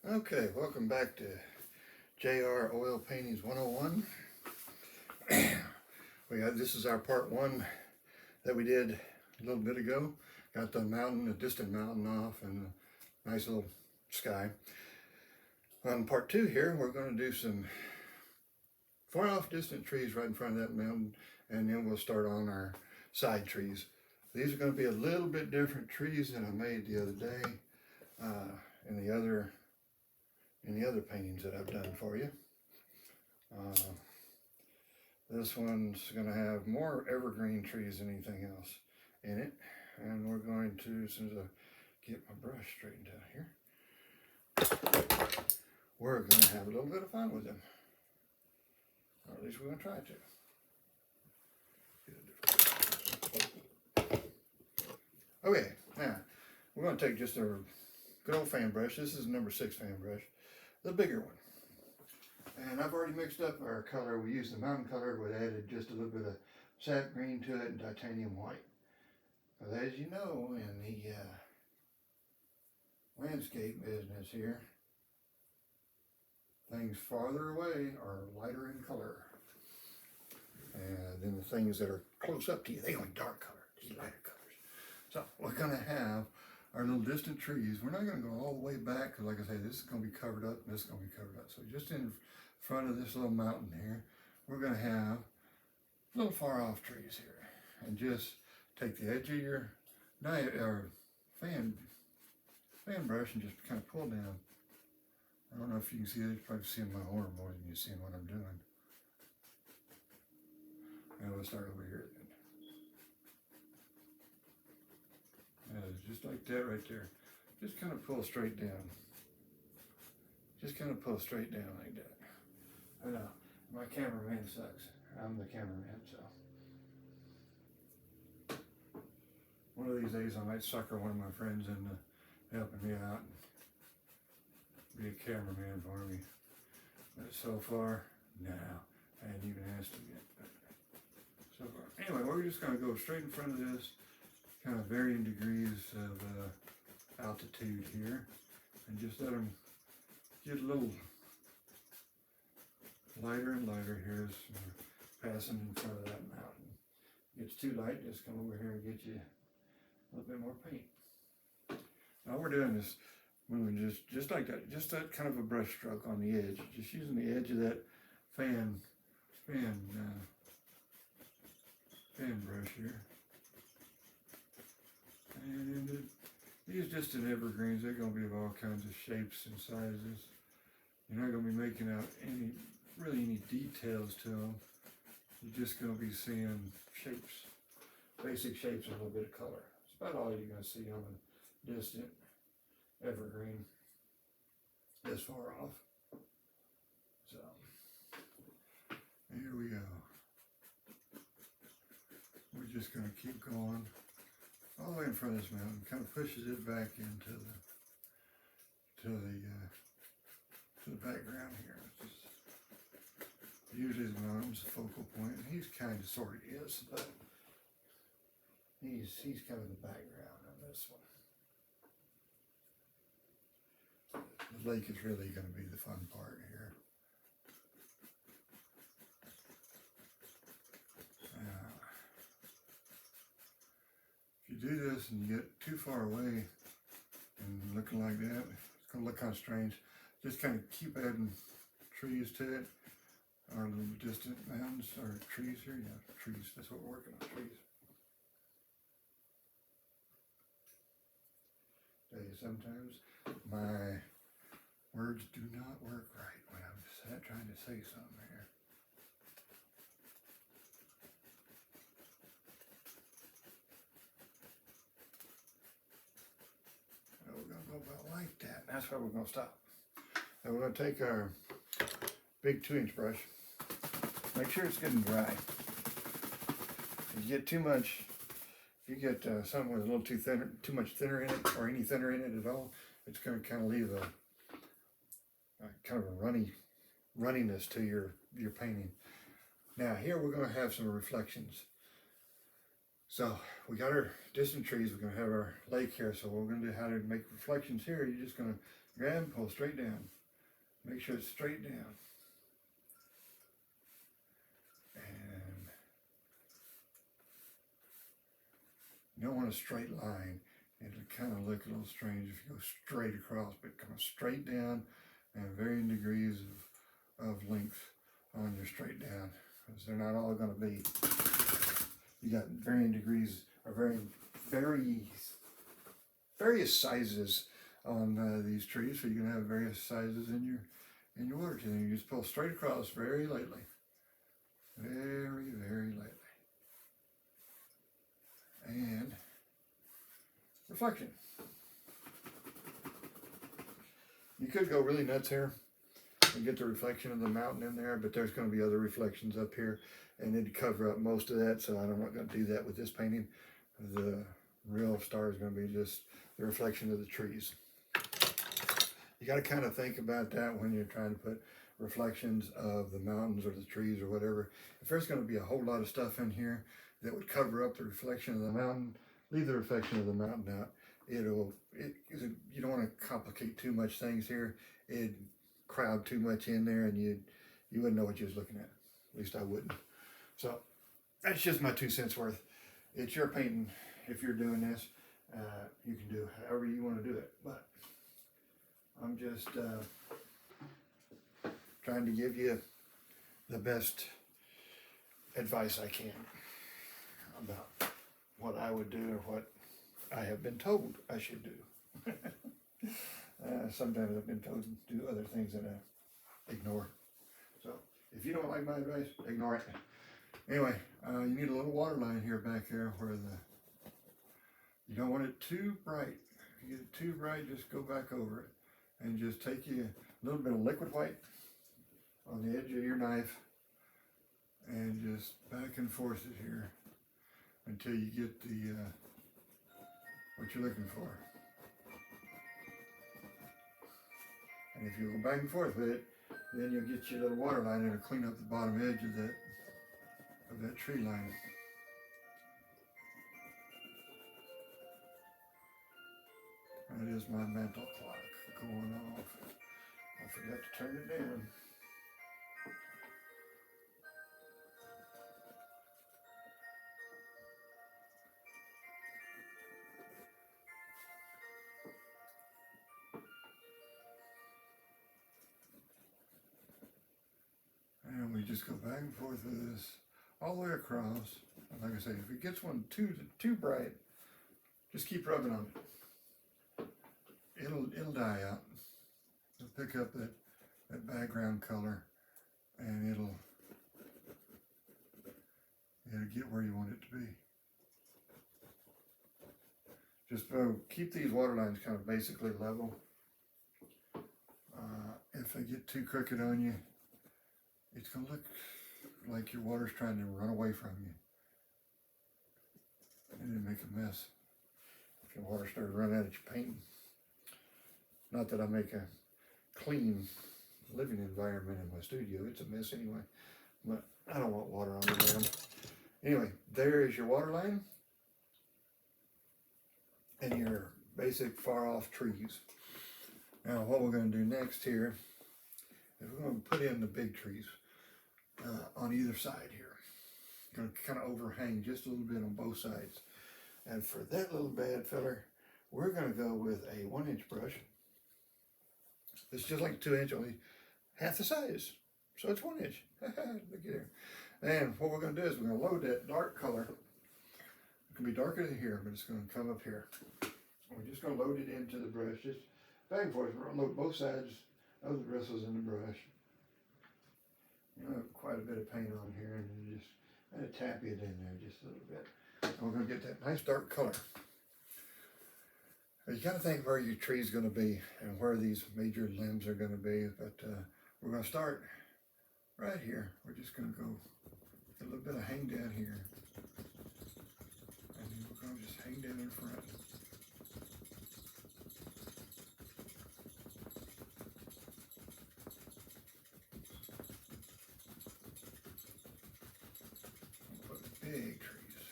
Okay, welcome back to JR Oil Paintings 101. This is our part one that we did a little bit ago. Got the mountain, a distant mountain off, and a nice little sky. On part two here, we're going to do some far off distant trees right in front of that mountain, and then we'll start on our side trees. These are going to be a little bit different trees than I made the other day in the other paintings that I've done for you. This one's going to have more evergreen trees than anything else in it, and we're going to, as soon as I get my brush straightened out here, we're going to have a little bit of fun with them, or at least we're going to try to. Okay, now we're going to take just a good old fan brush. This is number 6 fan brush, the bigger one. And I've already mixed up our color. We used the mountain color, we added just a little bit of sap green to it and titanium white. But as you know, in the landscape business here, things farther away are lighter in color. And then the things that are close up to you, they go in dark color, these lighter colors. So we're gonna have our little distant trees. We're not gonna go all the way back, because like I say, this is gonna be covered up and this is gonna be covered up. So just in front of this little mountain here, we're going to have little far off trees here, and just take the edge of your fan brush and just kind of pull down. I don't know if you can see it. You're probably seeing my arm more than you're seeing what I'm doing. And we'll start over here then. Just like that right there. Just kind of pull straight down. Just kind of pull straight down like that. I know, my cameraman sucks. I'm the cameraman, so. One of these days I might sucker one of my friends into helping me out and be a cameraman for me. But so far, no, I hadn't even asked him yet. But so far. Anyway, we're just gonna go straight in front of this, kind of varying degrees of altitude here, and just let them get a little lighter and lighter here as we're passing in front of that mountain. If it's too light, just come over here and get you a little bit more paint. All we're doing is moving just like that, just that kind of a brush stroke on the edge, just using the edge of that fan brush here. And then these distant evergreens, they're going to be of all kinds of shapes and sizes. You're not going to be making out any details to them. You're just going to be seeing shapes, basic shapes and a little bit of color. It's about all you're going to see on a distant evergreen this far off. So, here we go. We're just going to keep going all the way in front of this mountain. Kind of pushes it back into the background here. Usually the mountain's the focal point, and he's kind of sort of is, but he's kind of the background on this one. The lake is really going to be the fun part here. If you do this and you get too far away and looking like that, it's going to look kind of strange. Just kind of keep adding trees to it. Our little distant mountains, or trees here, yeah, trees, that's what we're working on, trees. Tell you, sometimes my words do not work right when I'm trying to say something here. Well, we're going to go about like that. That's where we're going to stop. And we're going to take our big 2-inch brush. Make sure it's good and dry. If you get too much, if you get something with a little too much thinner in it, or any thinner in it at all, it's going to kind of leave a kind of a runniness to your painting. Now here we're going to have some reflections. So we got our distant trees. We're going to have our lake here. So we're going to do how to make reflections here. You're Grab, pull straight down. Make sure it's straight down. And you don't want a straight line. It'll kind of look a little strange if you go straight across, but come straight down and varying degrees of length on your straight down, because they're not all going to be. You got varying degrees or various sizes on these trees, so you can have various sizes in your water tiller. You just pull straight across very lightly, very lightly, and reflection. You could go really nuts here and get the reflection of the mountain in there, but there's going to be other reflections up here, and it'd cover up most of that, so I'm not going to do that with this painting. The real star is going to be just the reflection of the trees. You got to kind of think about that when you're trying to put reflections of the mountains or the trees or whatever. If there's going to be a whole lot of stuff in here that would cover up the reflection of the mountain, leave the reflection of the mountain out. You don't want to complicate too much things here. It'd crowd too much in there, and you wouldn't know what you was looking at. At least I wouldn't. So that's just my 2 cents worth. It's your painting. If you're doing this, you can do however you want to do it. But I'm just trying to give you the best advice I can about what I would do or what I have been told I should do. Sometimes I've been told to do other things that I ignore. So if you don't like my advice, ignore it. Anyway, you need a little water line here back there where you don't want it too bright. If you get it too bright, just go back over it and just take you a little bit of liquid white on the edge of your knife and just back and forth it here until you get the what you're looking for. And if you go back and forth with it, then you'll get your little water line and it'll clean up the bottom edge of that tree line. That is my mental clock going off. I forgot to turn it down. And we just go back and forth with this all the way across. And like I say, if it gets one too bright, just keep rubbing on it. It'll die out. It'll pick up that background color, and it'll get where you want it to be. Just keep these water lines kind of basically level. If they get too crooked on you, it's going to look like your water's trying to run away from you. And it'll make a mess if your water starts running out of your painting. Not that I make a clean living environment in my studio. It's a mess anyway. But I don't want water on the ground. Anyway, there is your water line and your basic far off trees. Now what we're going to do next here is we're going to put in the big trees on either side here. Going to kind of overhang just a little bit on both sides. And for that little bad feller, we're going to go with a 1-inch brush. It's just like a 2-inch, only half the size. So it's 1 inch. Look at there. And what we're going to do is we're going to load that dark color. It can be darker than here, but it's going to come up here. We're just going to load it into the brush, just back and forth. We're going to load both sides of the bristles in the brush. You know, quite a bit of paint on here, and you just kind of tap it in there just a little bit. And we're going to get that nice dark color. You got to think where your tree is going to be and where these major limbs are going to be, but we're going to start right here. We're just going to go a little bit of hang down here, and then we're going to just hang down in front. Put big trees.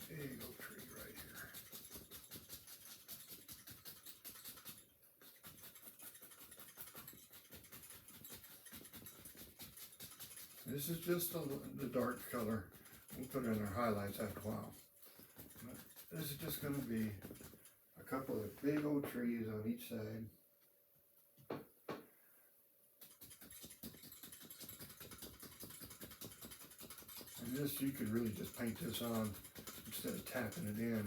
Big old tree right here. This is just the dark color. We'll put it in our highlights after a while. But this is just going to be a couple of big old trees on each side. And this, you could really just paint this on instead of tapping it in,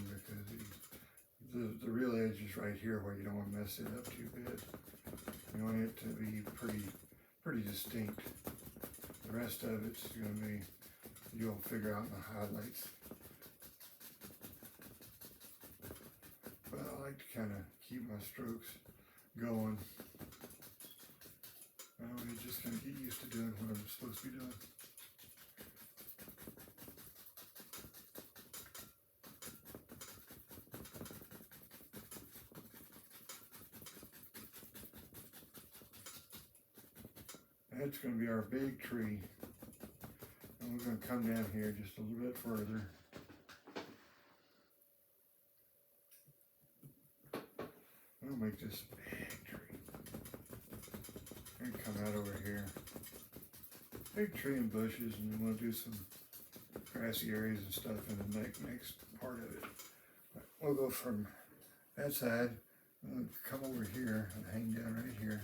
because the real edge is right here where you don't want to mess it up too bad. You want it to be pretty distinct. The rest of it's going to be, you'll figure out in the highlights. But I like to kind of keep my strokes going. You just kind of get used to doing what I'm supposed to be doing. That's going to be our big tree. And we're going to come down here just a little bit further. We'll make this big tree. And come out over here. Big tree and bushes, and we want to do some grassy areas and stuff in the next part of it. But we'll go from that side, we'll come over here and hang down right here.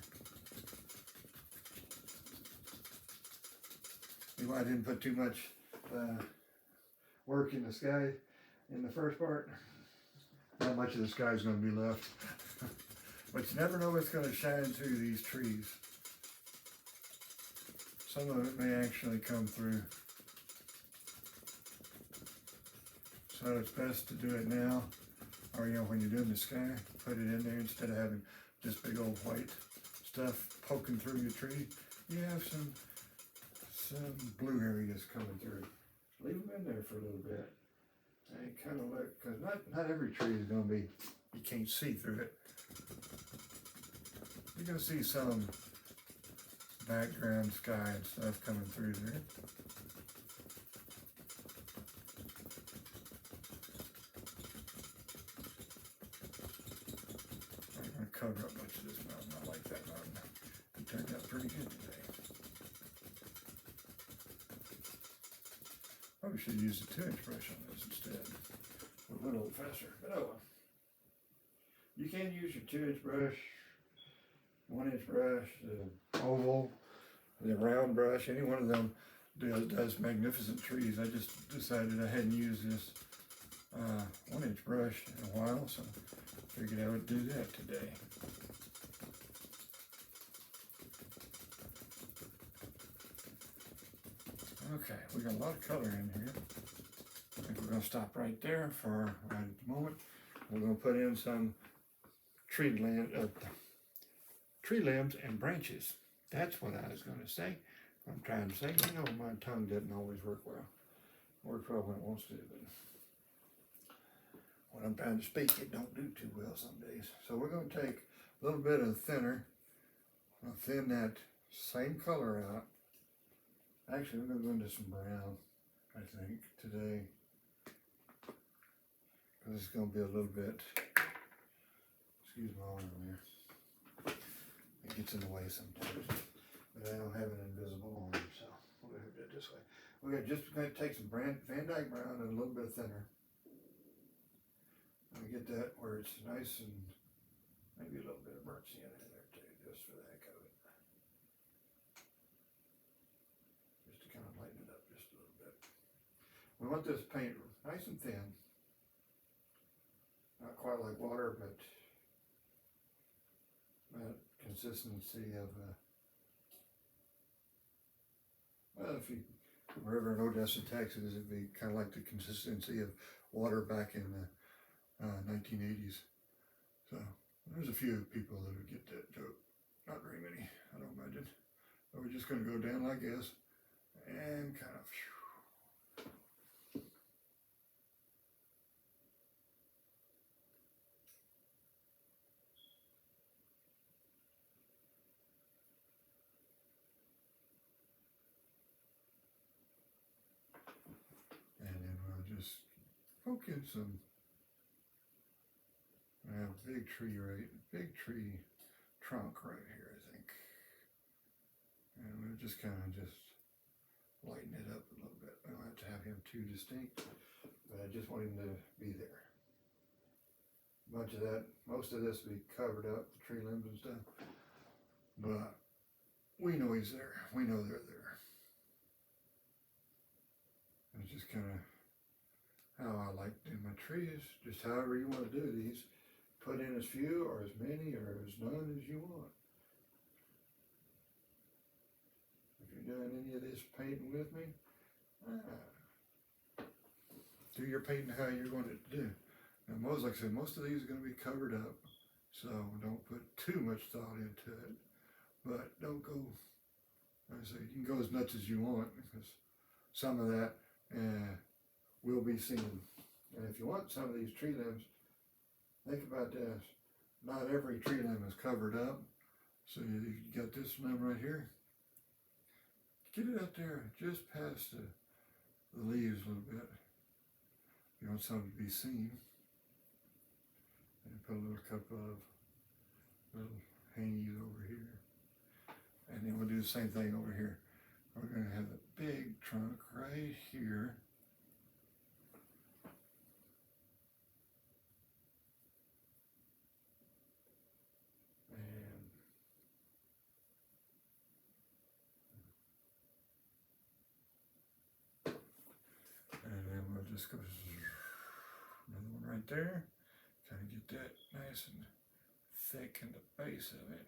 I didn't put too much work in the sky in the first part. Not much of the sky is going to be left. But you never know what's going to shine through these trees. Some of it may actually come through. So it's best to do it now, or when you're doing the sky, put it in there instead of having just big old white stuff poking through your tree. You have some blue areas coming through. Leave them in there for a little bit. And kind of look, because not every tree is going to be, you can't see through it. You're going to see some background sky and stuff coming through there. I'm going to cover up much of this mountain. I like that mountain. It turned out pretty good today. Probably should use a 2-inch brush on this instead. A little faster, but oh well. You can use your 2-inch brush, 1-inch brush, the oval, the round brush. Any one of them does magnificent trees. I just decided I hadn't used this 1-inch brush in a while, so figured I would do that today. Okay, we got a lot of color in here. I think we're going to stop right there for right at the moment. We're going to put in some tree limbs and branches. That's what I was going to say. I'm trying to say, my tongue doesn't always work well. It works well when it wants to, but when I'm trying to speak, it don't do too well some days. So we're going to take a little bit of thinner. I'll thin that same color out. Actually, we're going to go into some brown, I think, today. Because it's going to be a little bit, excuse my arm there. It gets in the way sometimes. But I don't have an invisible arm, so we'll do it this way. We're just going to take some Van Dyke brown and a little bit thinner. And get that where it's nice and maybe a little bit of burnt sienna in there too, just for the heck of it. Kind of lighten it up just a little bit. We want this paint nice and thin. Not quite like water, but that consistency of, well, if you were ever in Odessa, Texas, it'd be kind of like the consistency of water back in the 1980s. So there's a few people that would get that joke. Not very many, I don't imagine. So we're just going to go down like this. And kind of, and then we'll just poke in some big tree trunk right here, I think. And we'll just kind of just lighten it up a little bit. I don't have to have him too distinct, but I just want him to be there. Much of that, most of this will be covered up, the tree limbs and stuff, but we know he's there. We know they're there. And it's just kind of how I like to do my trees, just however you want to do these. Put in as few or as many or as none as you want. If you're doing any of this painting with me, do your painting how you're going to do. Now, like I said, most of these are going to be covered up, so don't put too much thought into it. But don't go, like I say, you can go as nuts as you want, because some of that will be seen. And if you want some of these tree limbs, think about this. Not every tree limb is covered up. So you got this limb right here. Get it out there just past the leaves a little bit. You want something to be seen. And put a little couple of little hangies over here. And then we'll do the same thing over here. We're going to have a big trunk right here. And then we'll just go another one right there. Kind of get that nice and thick in the base of it.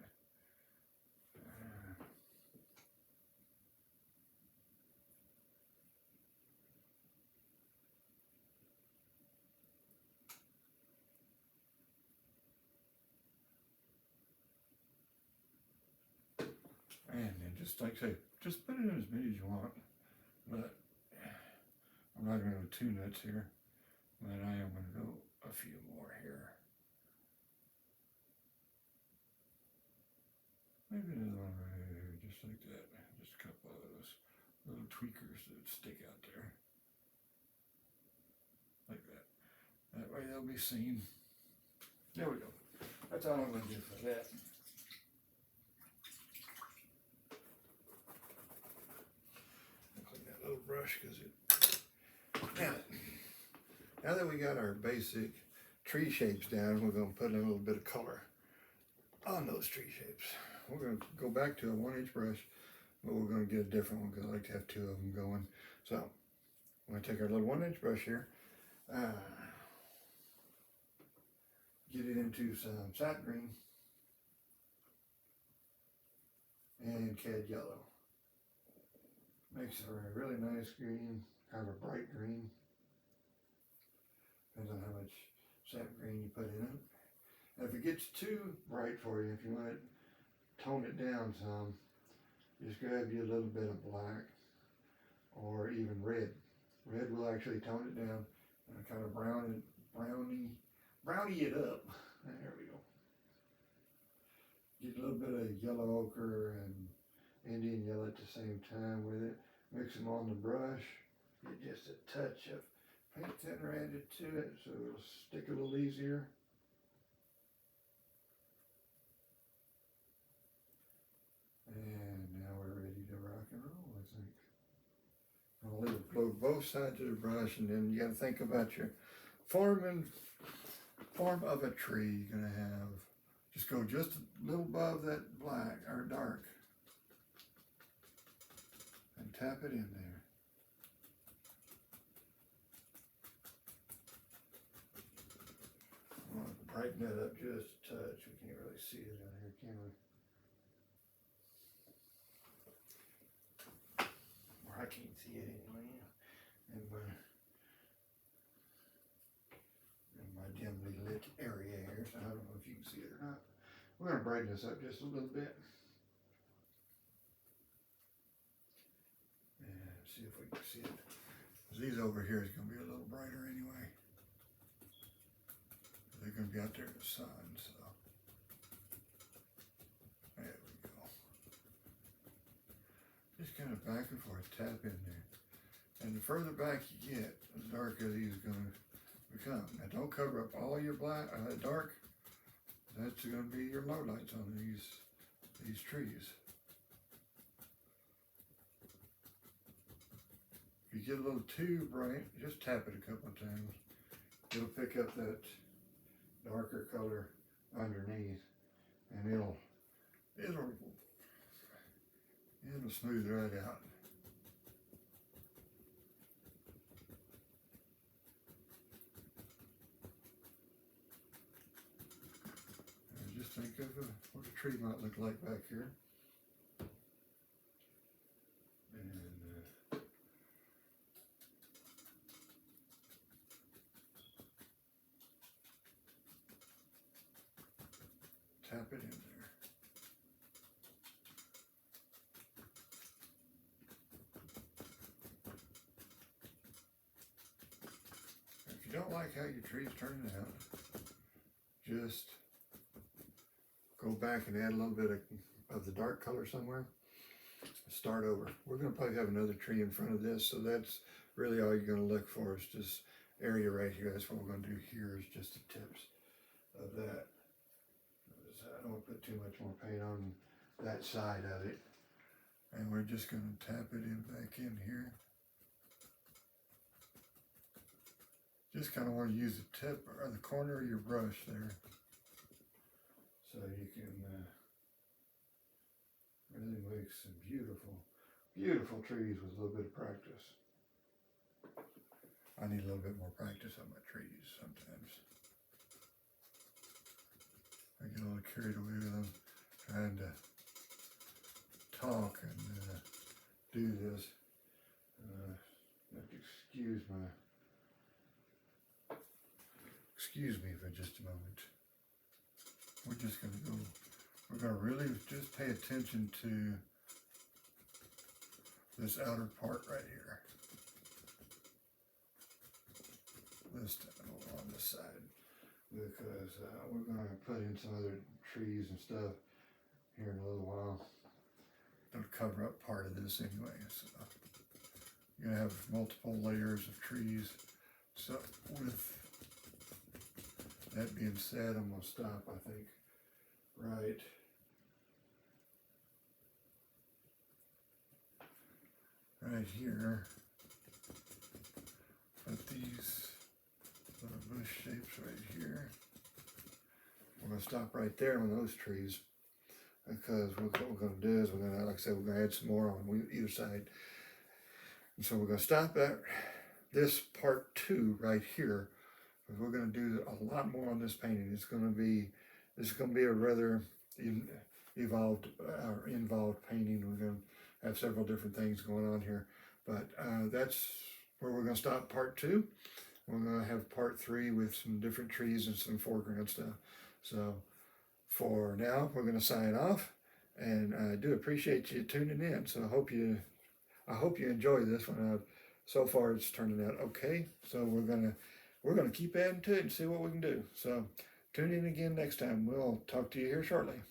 And then just like I say, just put it in as many as you want. But I'm not going to go too nuts here. But I am going to go a few more here. Maybe another one right here, just like that. Just a couple of those little tweakers that stick out there. Like that. That way they'll be seen. There we go. That's all I'm going to do for that. Little brush, because now that we got our basic tree shapes down, we're going to put in a little bit of color on those tree shapes. We're going to go back to a 1-inch brush, but we're going to get a different one because I like to have 2 of them going. So we're going to take our little 1-inch brush here, get it into some sap green and cad yellow. Makes it a really nice green, kind of a bright green. Depends on how much sap green you put in it. And if it gets too bright for you, if you want to tone it down some, just grab you a little bit of black or even red. Red will actually tone it down and kind of brownie it up. There we go. Get a little bit of yellow ochre and Indian yellow at the same time with it. Mix them on the brush. Get just a touch of paint thinner added to it so it'll stick a little easier. And now we're ready to rock and roll, I think. I'll let it blow both sides of the brush, and then you got to think about your form of a tree you're going to have. Just go just a little above that black or dark. And tap it in there. I want to brighten that up just a touch. We can't really see it out here, can we? Or I can't see it anyway. In my dimly lit area here, so I don't know if you can see it or not. We're going to brighten this up just a little bit. See if we can see it. These over here is going to be a little brighter anyway. They're going to be out there in the sun, so. There we go. Just kind of back and forth, tap in there. And the further back you get, the darker these are going to become. Now don't cover up all your dark. That's going to be your lowlights on these trees. if you get a little too bright, just tap it a couple of times. It'll pick up that darker color underneath, and it'll smooth right out. And just think of what a tree might look like back here. And tap it in there. If you don't like how your tree's turning out, just go back and add a little bit of the dark color somewhere. Start over. We're going to probably have another tree in front of this, so that's really all you're going to look for is this area right here. That's what we're going to do here, is just the tips of that. I don't want to put too much more paint on that side of it. And we're just going to tap it in back in here. Just kind of want to use the tip or the corner of your brush there, so you can really make some beautiful, beautiful trees with a little bit of practice. I need a little bit more practice on my trees sometimes. I get a little carried away with them trying to talk and do this. You have to excuse me for just a moment. We're just going to go, we're going to really just pay attention to this outer part right here. This time on this side, because we're going to put in some other trees and stuff here in a little while. It'll cover up part of this anyway, so you're going to have multiple layers of trees. So with that being said, I'm going to stop, I think, right here. Put these little bush shapes right here. We're going to stop right there on those trees, because what we're going to do is we're going to, like I said, we're going to add some more on either side. And so we're going to stop at this part 2 right here, because we're going to do a lot more on this painting. This is going to be a rather involved painting. We're going to have several different things going on here, but that's where we're going to stop part 2. We're going to have part 3 with some different trees and some foreground stuff. So for now, we're going to sign off, and I do appreciate you tuning in. So I hope you enjoy this one. So far, it's turning out okay. So we're gonna keep adding to it and see what we can do. So tune in again next time. We'll talk to you here shortly.